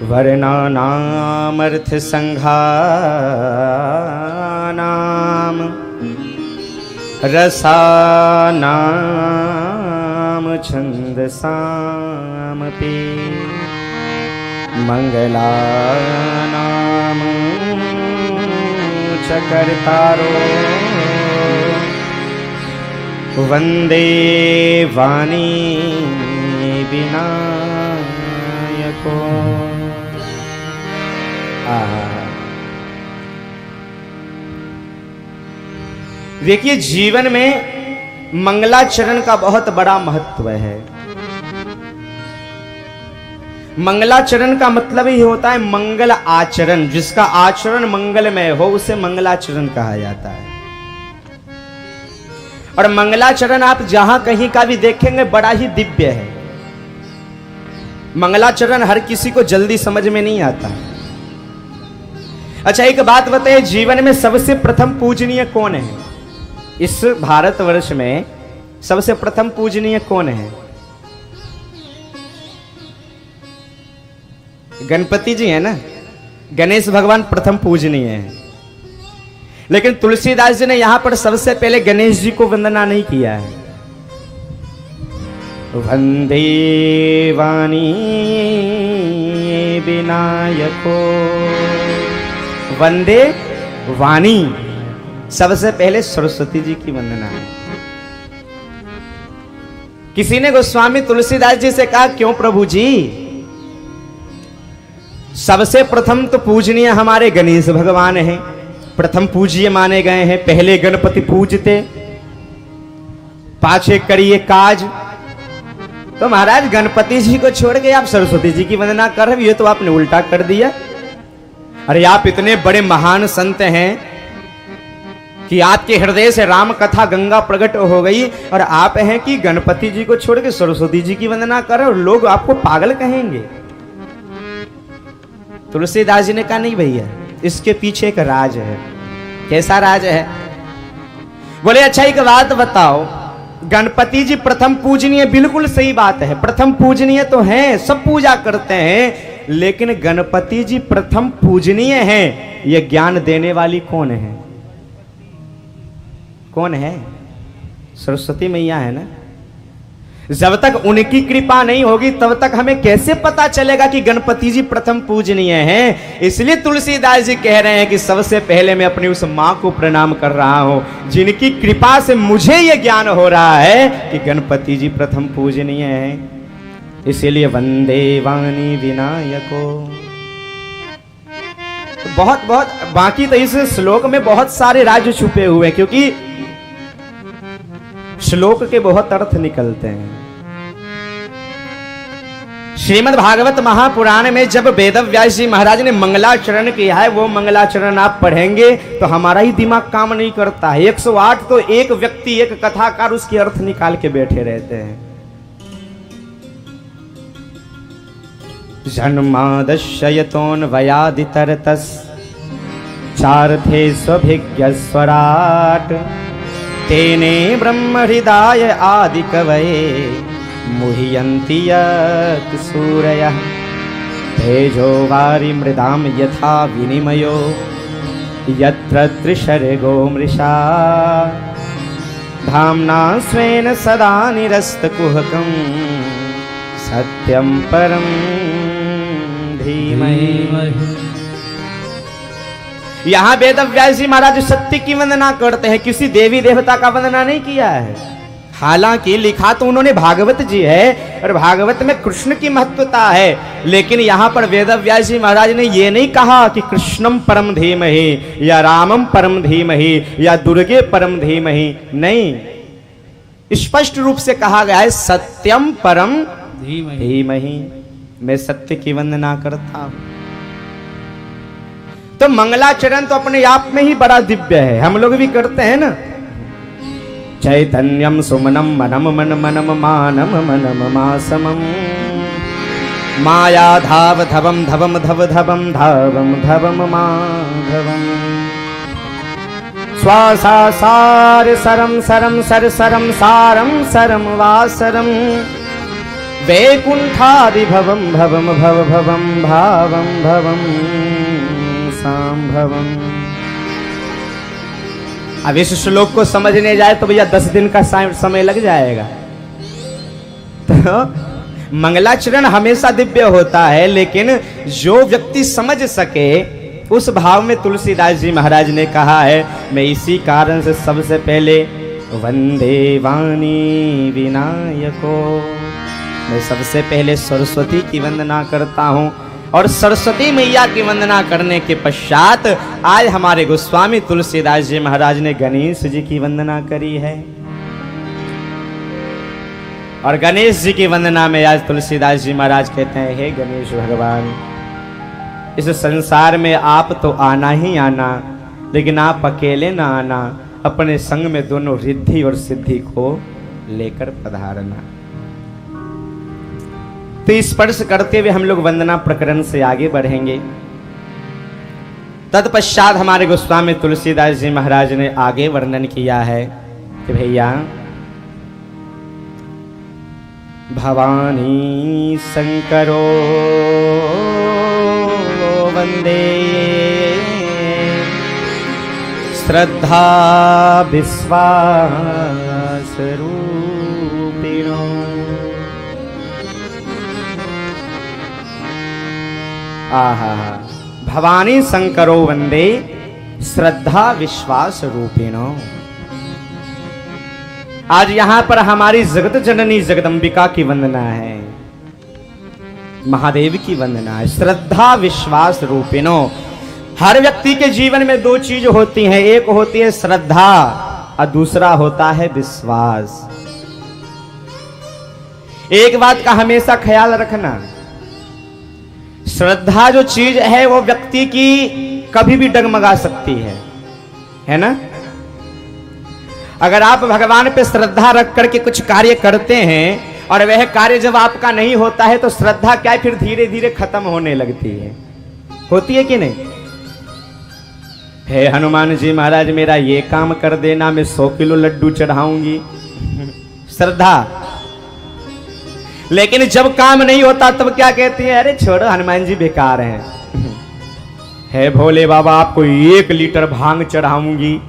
वर्णानामर्थ संघानाम रसानाम छंदसामपि मंगलानाम च कर्तारो वंदे वाणी विनायको। देखिए, जीवन में मंगलाचरण का बहुत बड़ा महत्व है। मंगलाचरण का मतलब ही होता है मंगल आचरण। जिसका आचरण मंगलमय हो उसे मंगलाचरण कहा जाता है। और मंगलाचरण आप जहां कहीं का भी देखेंगे बड़ा ही दिव्य है। मंगलाचरण हर किसी को जल्दी समझ में नहीं आता। अच्छा, एक बात बताइए, जीवन में सबसे प्रथम पूजनीय कौन है? इस भारतवर्ष में सबसे प्रथम पूजनीय कौन है? गणपति जी है ना। गणेश भगवान प्रथम पूजनीय है। लेकिन तुलसीदास जी ने यहां पर सबसे पहले गणेश जी को वंदना नहीं किया है। वंदे वाणी विनायको। वंदे वाणी, सबसे पहले सरस्वती जी की वंदना है। किसी ने गोस्वामी तुलसीदास जी से कहा, क्यों प्रभु जी, सबसे प्रथम तो पूजनीय हमारे गणेश भगवान हैं, प्रथम पूज्य माने गए हैं। पहले गणपति पूजते, पाछे करिए काज। तो महाराज गणपति जी को छोड़ के आप सरस्वती जी की वंदना कर रहे, ये तो आपने उल्टा कर दिया। अरे आप इतने बड़े महान संत हैं कि आपके हृदय से राम कथा गंगा प्रकट हो गई, और आप हैं कि गणपति जी को छोड़ के सरस्वती जी की वंदना कर रहे, और लोग आपको पागल कहेंगे। तुलसीदास जी ने कहा, नहीं भैया, इसके पीछे एक राज है। कैसा राज है? बोले, अच्छा एक बात बताओ, गणपति जी प्रथम पूजनीय, बिल्कुल सही बात है, प्रथम पूजनीय तो हैं, सब पूजा करते हैं। लेकिन गणपति जी प्रथम पूजनीय हैं, यह ज्ञान देने वाली कौन है? कौन है? सरस्वती मैया है ना। जब तक उनकी कृपा नहीं होगी तब तक हमें कैसे पता चलेगा कि गणपति जी प्रथम पूजनीय हैं? इसलिए तुलसीदास जी कह रहे हैं कि सबसे पहले मैं अपनी उस मां को प्रणाम कर रहा हूं जिनकी कृपा से मुझे यह ज्ञान हो रहा है कि गणपति जी प्रथम पूजनीय हैं। इसीलिए वंदे वाणी विनायको। बहुत बहुत बाकी तो इस श्लोक में बहुत सारे राज छुपे हुए हैं, क्योंकि श्लोक के बहुत अर्थ निकलते हैं। श्रीमद् भागवत महापुराण में जब वेदव्यास जी महाराज ने मंगलाचरण किया है, वो मंगलाचरण आप पढ़ेंगे तो हमारा ही दिमाग काम नहीं करता है। 108 तो एक व्यक्ति, एक कथाकार उसके अर्थ निकाल के बैठे रहते हैं। जन्मादश्यतोऽन्वयादितरतस् चार्थे स्वभिज्ञ स्वराट तेने ब्रह्म हृदय आदि कवये मुह्यन्ति यत् सूरयः तेजो वारि मृदां यथा विनिमयो यत्र त्रिशर्गो मृषा धाम्ना स्वेन सदा निरस्तकुहकं सत्यं परं धीमहि। यहां वेदव्यास जी महाराज सत्य की वंदना करते हैं, किसी देवी देवता का वंदना नहीं किया है। हालांकि लिखा तो उन्होंने भागवत जी है, और भागवत में कृष्ण की महत्वता है, लेकिन यहां पर वेदव्यास जी महाराज ने यह नहीं कहा कि कृष्णम परम धीमहि या रामम परम धीमहि या दुर्गे परम धीमहि। नहीं, स्पष्ट रूप से कहा गया है सत्यम परम धीमहि। मैं सत्य की वंदना करता हूं। तो मंगलाचरण तो अपने आप में ही बड़ा दिव्य है, हम लोग भी करते हैं ना। चैतन्यम सुमनम मनम मन मनम मानम मनम मासमम माया धाव धवम धवम धव धवम धावम धवम माधवम श्वासा सार सरम सरम सर सरम सारम सरम वासरम वैकुंठादि भवम भवम भव भवम भावम भवम सांभवम। अब इस श्लोक को समझने जाए तो भैया 10 दिन का समय लग जाएगा। तो मंगलाचरण हमेशा दिव्य होता है, लेकिन जो व्यक्ति समझ सके उस भाव में तुलसीदास जी महाराज ने कहा है, मैं इसी कारण से सबसे पहले वंदे वाणी विनायको, मैं सबसे पहले सरस्वती की वंदना करता हूँ। और सरस्वती मैया की वंदना करने के पश्चात आज हमारे गोस्वामी तुलसीदास जी महाराज ने गणेश जी की वंदना करी है। और गणेश जी की वंदना में आज तुलसीदास जी महाराज कहते हैं, हे गणेश भगवान, इस संसार में आप तो आना ही आना, लेकिन आप अकेले ना आना, अपने संग में दोनों रिद्धि और सिद्धि को लेकर पधारना। तो स्पर्श करते हुए हम लोग वंदना प्रकरण से आगे बढ़ेंगे। तत्पश्चात हमारे गोस्वामी तुलसीदास जी महाराज ने आगे वर्णन किया है कि भैया भवानी शंकरो वंदे श्रद्धा विश्वास रूपिणो। आहा, भवानी शंकरो वंदे श्रद्धा विश्वास रूपिणो। आज यहां पर हमारी जगत जननी जगदंबिका की वंदना है, महादेव की वंदना है, श्रद्धा विश्वास रूपिणो। हर व्यक्ति के जीवन में 2 चीज होती हैं, एक होती है श्रद्धा और दूसरा होता है विश्वास। एक बात का हमेशा ख्याल रखना, श्रद्धा जो चीज है वो व्यक्ति की कभी भी डगमगा सकती है ना। अगर आप भगवान पे श्रद्धा रख करके कुछ कार्य करते हैं और वह कार्य जब आपका नहीं होता है तो श्रद्धा क्या है, फिर धीरे धीरे खत्म होने लगती है। होती है कि नहीं? हे हनुमान जी महाराज, मेरा ये काम कर देना, मैं 100 किलो लड्डू चढ़ाऊंगी, श्रद्धा। लेकिन जब काम नहीं होता तब क्या कहती है, अरे छोड़ो हनुमान जी बेकार हैं। हे भोले बाबा, आपको 1 लीटर भांग चढ़ाऊंगी,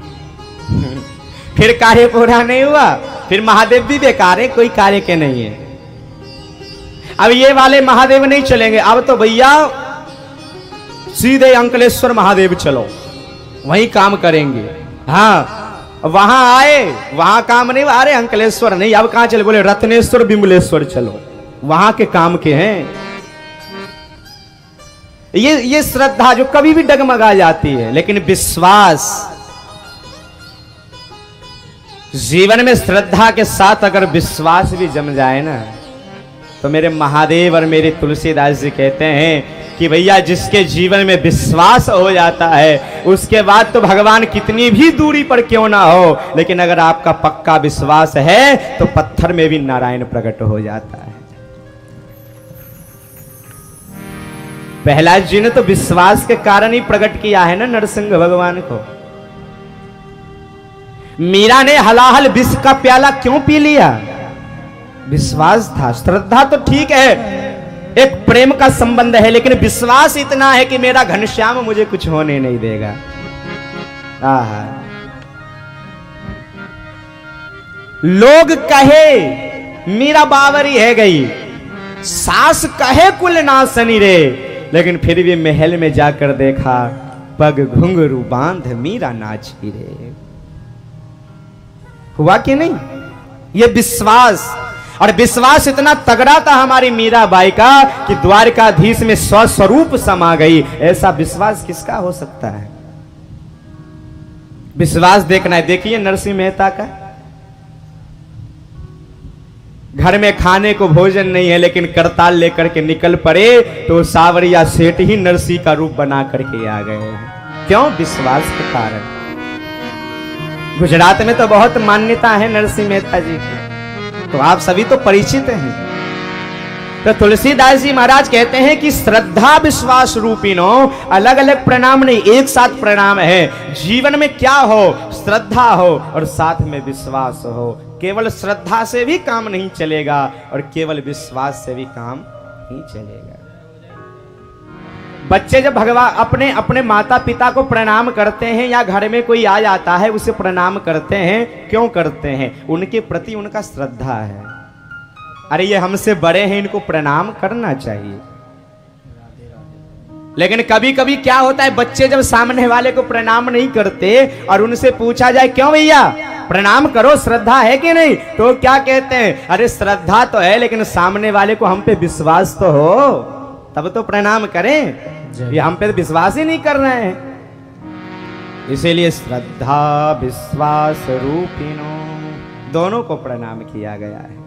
फिर कार्य पूरा नहीं हुआ, फिर महादेव भी बेकार है, कोई कार्य के नहीं है। अब ये वाले महादेव नहीं चलेंगे, अब तो भैया सीधे अंकलेश्वर महादेव चलो, वहीं काम करेंगे। हाँ, वहां आए, वहां काम नहीं, अरे अंकलेश्वर नहीं, अब कहां चले, बोले रत्नेश्वर विमलेश्वर चलो, वहां के काम के हैं। ये श्रद्धा जो कभी भी डगमगा जाती है। लेकिन विश्वास, जीवन में श्रद्धा के साथ अगर विश्वास भी जम जाए ना, तो मेरे महादेव और मेरे तुलसीदास जी कहते हैं कि भैया जिसके जीवन में विश्वास हो जाता है, उसके बाद तो भगवान कितनी भी दूरी पर क्यों ना हो, लेकिन अगर आपका पक्का विश्वास है तो पत्थर में भी नारायण प्रकट हो जाता है। प्रहलाद जी ने तो विश्वास के कारण ही प्रकट किया है ना नरसिंह भगवान को। मीरा ने हलाहल विष का प्याला क्यों पी लिया? विश्वास था। श्रद्धा तो ठीक है, एक प्रेम का संबंध है, लेकिन विश्वास इतना है कि मेरा घनश्याम मुझे कुछ होने नहीं देगा। आहा, लोग कहे मीरा बावरी है गई, सास कहे कुल नासनी रे, लेकिन फिर भी महल में जाकर देखा, पग घुंघरू बांध मीरा नाची रे। हुआ कि नहीं? ये विश्वास, और विश्वास इतना तगड़ा था हमारी मीराबाई का कि द्वारकाधीश में स्वस्वरूप समा गई। ऐसा विश्वास किसका हो सकता है? विश्वास देखना है। देखिए नरसिंह मेहता का, घर में खाने को भोजन नहीं है, लेकिन करताल लेकर के निकल पड़े तो सावरिया सेठ ही नरसिंह का रूप बना करके आ गए। क्यों? विश्वास के कारण। गुजरात में तो बहुत मान्यता है नरसिंह मेहता जी की, तो आप सभी तो परिचित हैं। तो तुलसीदास जी महाराज कहते हैं कि श्रद्धा विश्वास रूपिणो, अलग अलग प्रणाम नहीं, एक साथ प्रणाम है। जीवन में क्या हो? श्रद्धा हो और साथ में विश्वास हो। केवल श्रद्धा से भी काम नहीं चलेगा और केवल विश्वास से भी काम नहीं चलेगा। बच्चे जब भगवान अपने अपने माता पिता को प्रणाम करते हैं या घर में कोई आ जाता है उसे प्रणाम करते हैं, क्यों करते हैं? उनके प्रति उनका श्रद्धा है। अरे ये हमसे बड़े हैं, इनको प्रणाम करना चाहिए। लेकिन कभी कभी क्या होता है, बच्चे जब सामने वाले को प्रणाम नहीं करते और उनसे पूछा जाए क्यों भैया प्रणाम करो, श्रद्धा है कि नहीं, तो क्या कहते हैं, अरे श्रद्धा तो है लेकिन सामने वाले को हम पे विश्वास तो हो तब तो प्रणाम करें, ये हम पे तो विश्वास ही नहीं कर रहे हैं। इसीलिए श्रद्धा विश्वास रूपिणो दोनों को प्रणाम किया गया है।